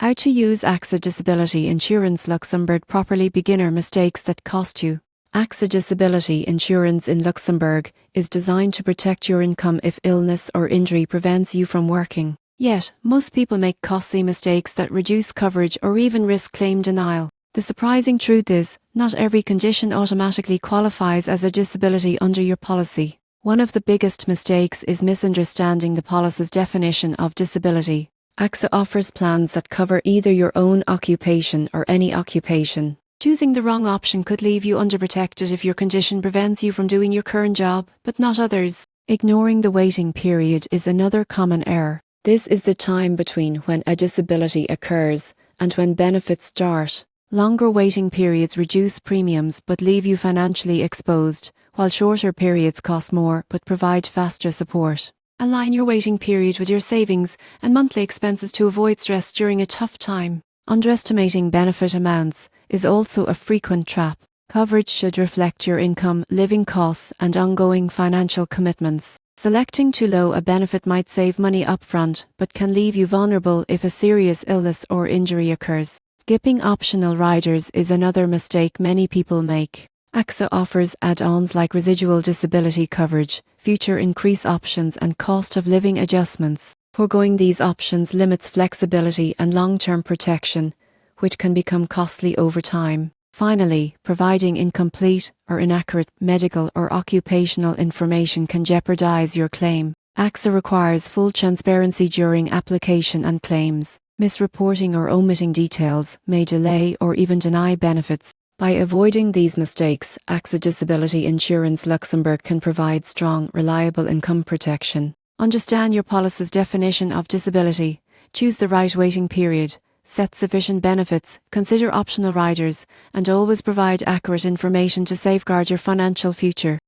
How to use AXA Disability Insurance Luxembourg properly. Beginner mistakes that cost you. AXA Disability Insurance in Luxembourg is designed to protect your income if illness or injury prevents you from working. Yet, most people make costly mistakes that reduce coverage or even risk claim denial. The surprising truth is, not every condition automatically qualifies as a disability under your policy. One of the biggest mistakes is misunderstanding the policy's definition of disability. AXA offers plans that cover either your own occupation or any occupation. Choosing the wrong option could leave you underprotected if your condition prevents you from doing your current job, but not others. Ignoring the waiting period is another common error. This is the time between when a disability occurs and when benefits start. Longer waiting periods reduce premiums but leave you financially exposed, while shorter periods cost more but provide faster support. Align your waiting period with your savings and monthly expenses to avoid stress during a tough time. Underestimating benefit amounts is also a frequent trap. Coverage should reflect your income, living costs, and ongoing financial commitments. Selecting too low a benefit might save money upfront, but can leave you vulnerable if a serious illness or injury occurs. Skipping optional riders is another mistake many people make. AXA offers add-ons like residual disability coverage, future increase options, and cost of living adjustments. Foregoing these options limits flexibility and long-term protection, which can become costly over time. Finally, providing incomplete or inaccurate medical or occupational information can jeopardize your claim. AXA requires full transparency during application and claims. Misreporting or omitting details may delay or even deny benefits. By avoiding these mistakes, AXA Disability Insurance Luxembourg can provide strong, reliable income protection. Understand your policy's definition of disability, choose the right waiting period, set sufficient benefits, consider optional riders, and always provide accurate information to safeguard your financial future.